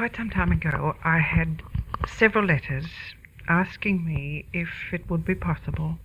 quite some time ago, I had several letters asking me if it would be possible,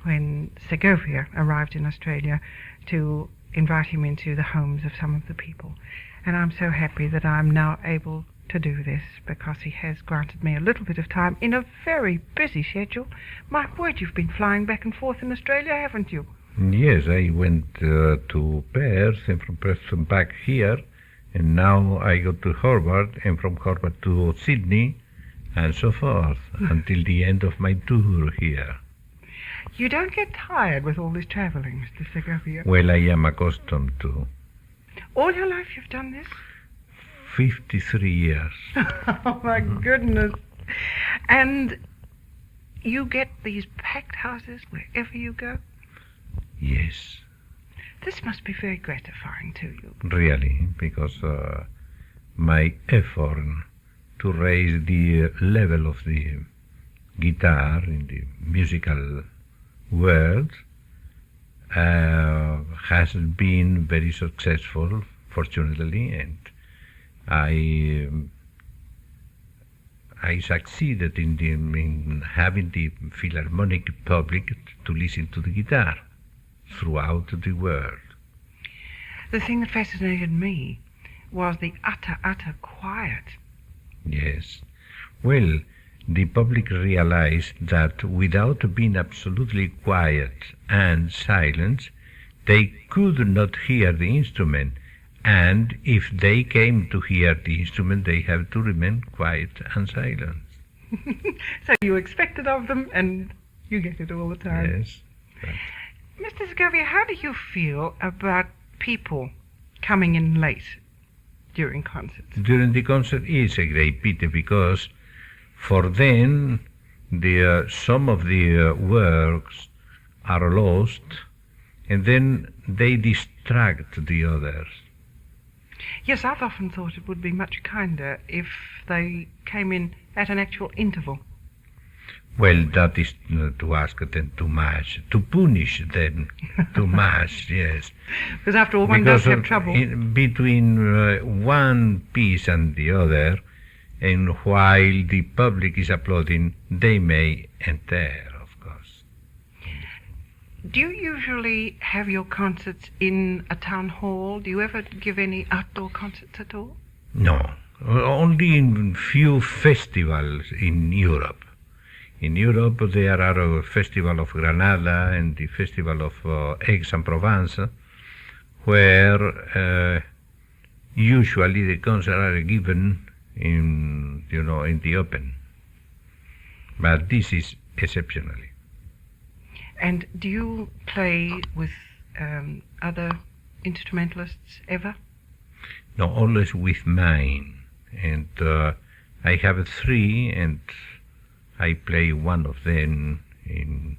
when Segovia arrived in Australia, to invite him into the homes of some of the people. And I'm so happy that I'm now able to do this, because he has granted me a little bit of time in a very busy schedule. My word, you've been flying back and forth in Australia, haven't you? Yes, I went to Perth, and from Perth back here, and now I go to Hobart, and from Hobart to Sydney, and so forth, until the end of my tour here. You don't get tired with all this travelling, Mr. Segovia? Well, I am accustomed to. All your life you've done this? 53 years. Oh, my goodness. And you get these packed houses wherever you go? Yes. This must be very gratifying to you. Really, because my effort to raise the level of the guitar in the musical world has been very successful, fortunately, and I succeeded in having the philharmonic public to listen to the guitar throughout the world. The thing that fascinated me was the utter quiet. Yes. Well, the public realized that without being absolutely quiet and silent, they could not hear the instrument. And if they came to hear the instrument, they have to remain quiet and silent. So you expect it of them, and you get it all the time. Yes. But Mr. Segovia, how do you feel about people coming in late during concerts? during the concert is a great pity, because for them some of the works are lost, and then they distract the others. Yes, I've often thought it would be much kinder if they came in at an actual interval. Well, that is to ask them too much, to punish them too much, yes. Because after all, one does have trouble. Between one piece and the other, and while the public is applauding, they may enter, of course. Do you usually have your concerts in a town hall? Do you ever give any outdoor concerts at all? No, only in few festivals in Europe. In Europe, there are a festival of Granada and the festival of Aix-en-Provence, where usually the concerts are given in the open. But this is exceptionally. And do you play with other instrumentalists ever? No, always with mine. And I have 3, and I play one of them in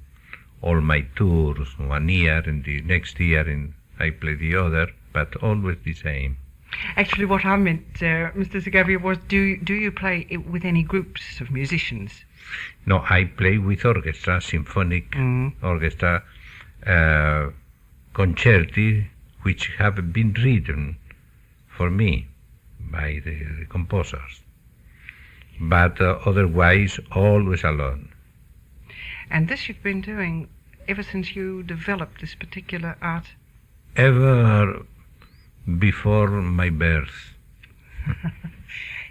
all my tours, 1 year, and the next year I play the other, but always the same. Actually, what I meant, Mr. Segovia, was do you play with any groups of musicians? No, I play with orchestra, symphonic orchestra, concerti, which have been written for me by the composers. But otherwise, always alone. And this you've been doing ever since you developed this particular art? Ever before my birth.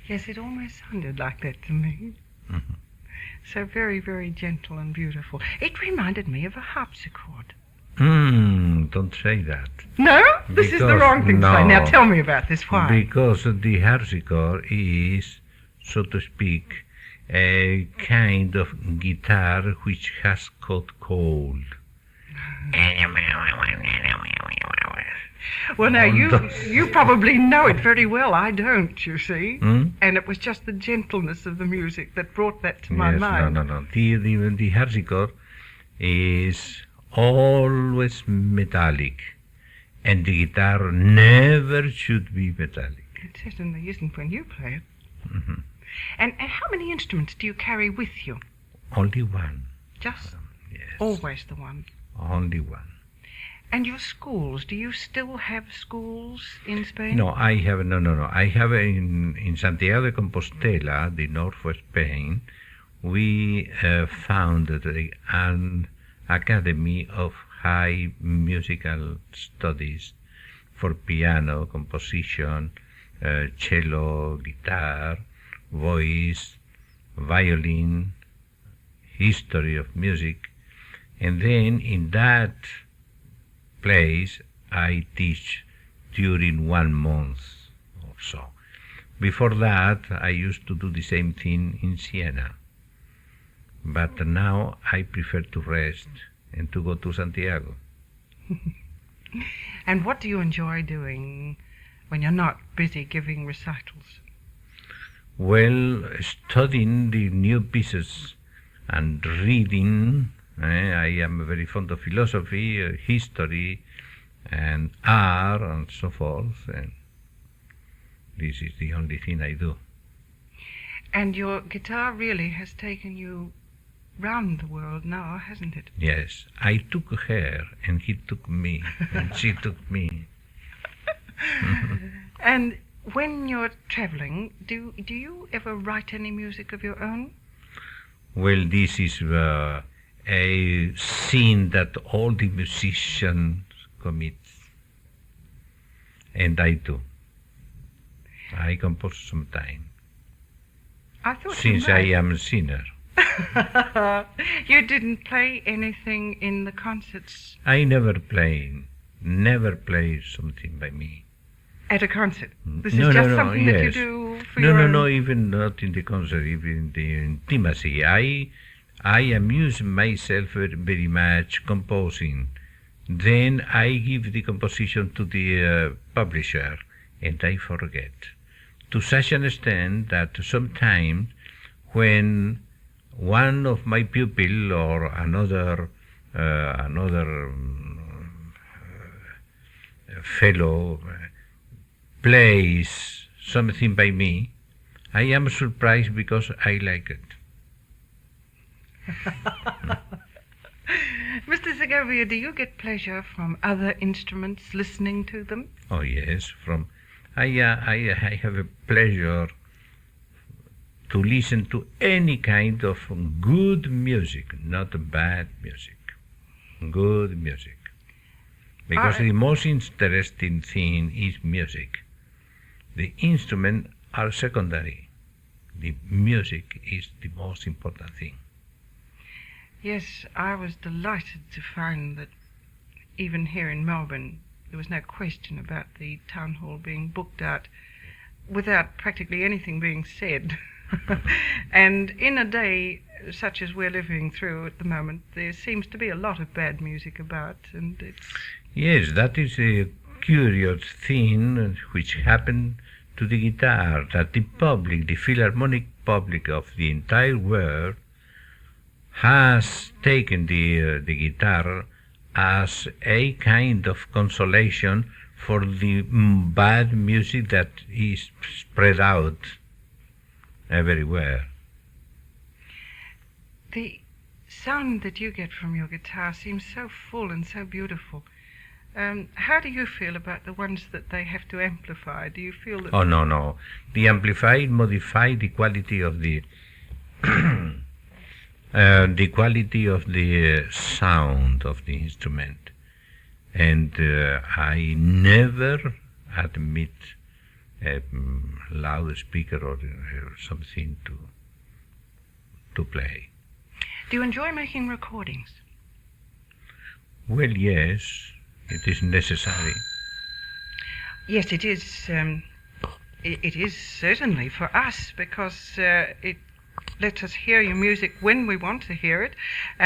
Yes, it almost sounded like that to me. Mm-hmm. So very, very gentle and beautiful. It reminded me of a harpsichord. Don't say that. No? This is the wrong thing to say. Now tell me about this. Why? Because the harpsichord is, so to speak, a kind of guitar which has caught cold. Well, now, you probably know it very well. I don't, you see. And it was just the gentleness of the music that brought that to my mind. No. The harpsichord is always metallic, and the guitar never should be metallic. It certainly isn't when you play it. Mm-hmm. And how many instruments do you carry with you? Only one. Just Yes. always the one? Only one. And your schools, do you still have schools in Spain? No, I have no. I have in Santiago de Compostela, the north of Spain, we founded an academy of high musical studies for piano, composition, cello, guitar, voice, violin, history of music, and then in that place I teach during 1 month or so. Before that, I used to do the same thing in Siena. But now I prefer to rest and to go to Santiago. And what do you enjoy doing when you're not busy giving recitals? Well, studying the new pieces and reading. I am very fond of philosophy, history, and art, and so forth. And this is the only thing I do. And your guitar really has taken you round the world now, hasn't it? Yes, I took her, and he took me, and she took me. And when you're traveling, do you ever write any music of your own? Well, this is a sin that all the musicians commit, and I do. I compose sometimes, I thought since you I might. am a singer. You didn't play anything in the concerts I never play something by me. at a concert. This No, is no, just no, something that you yes. do for No, your no, own. no, even not in the concert, even in the intimacy. I amuse myself very, very much composing. Then I give the composition to the publisher, and I forget. To such an extent that sometimes when one of my pupil or another fellow plays something by me, I am surprised because I like it. Mr. Segovia, do you get pleasure from other instruments, listening to them? Oh yes, I have a pleasure to listen to any kind of good music, not bad music. Good music. Because the most interesting thing is music. The instruments are secondary. The music is the most important thing. Yes, I was delighted to find that even here in Melbourne, there was no question about the town hall being booked out without practically anything being said. And in a day such as we're living through at the moment, there seems to be a lot of bad music about, and it's... Yes, that is a curious thing which happened to the guitar, that the public, the philharmonic public of the entire world, has taken the guitar as a kind of consolation for the bad music that is spread out everywhere. The sound that you get from your guitar seems so full and so beautiful. How do you feel about the ones that they have to amplify? Do you feel that... Oh, no. The amplified modify the quality of the the quality of the sound of the instrument. And I never admit a loudspeaker or something to play. Do you enjoy making recordings? Well, yes, it is necessary. Yes, it is. It is certainly for us, because it lets us hear your music when we want to hear it.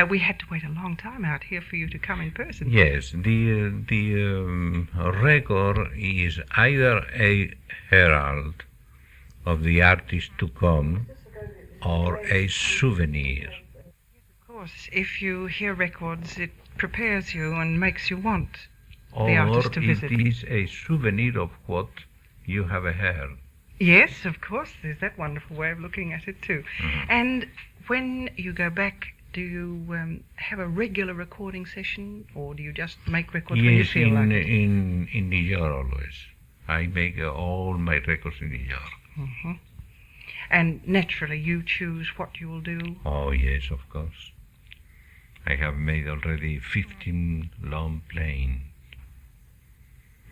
We had to wait a long time out here for you to come in person. Yes, the record is either a herald of the artist to come or a souvenir. Of course, if you hear records, it prepares you and makes you want Or the artist to visit. it is a souvenir of what you have heard. Yes, of course, there's that wonderful way of looking at it too. Mhm. And when you go back Do you have a regular recording session, or do you just make records when you feel like it? in New York always. I make all my records in New York. Mm-hmm. And naturally, you choose what you will do? Oh, yes, of course. I have made already 15 long playing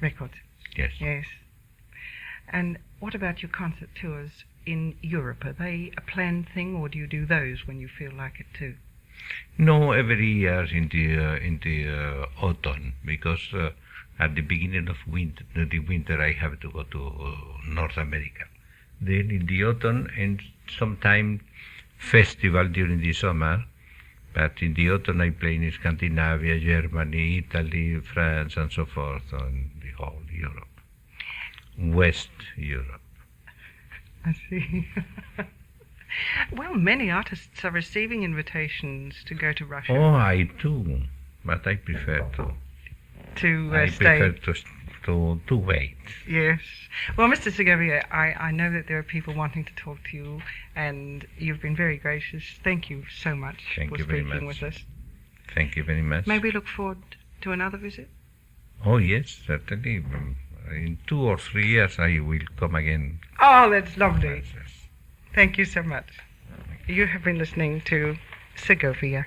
records. Yes. Yes. And what about your concert tours in Europe? Are they a planned thing, or do you do those when you feel like it too? No, every year in the autumn, because at the beginning of the winter I have to go to North America. Then in the autumn and sometime festival during the summer, but in the autumn I play in Scandinavia, Germany, Italy, France, and so forth, and the whole Europe, West Europe. I see. Well, many artists are receiving invitations to go to Russia. Oh, I do, but I prefer to stay. To wait. Yes. Well, Mr. Segovia, I know that there are people wanting to talk to you, and you've been very gracious. Thank you so much for speaking with us. Thank you very much. May we look forward to another visit? Oh, yes, certainly. In 2 or 3 years I will come again. Oh, that's lovely. Thank you so much. You have been listening to Segovia.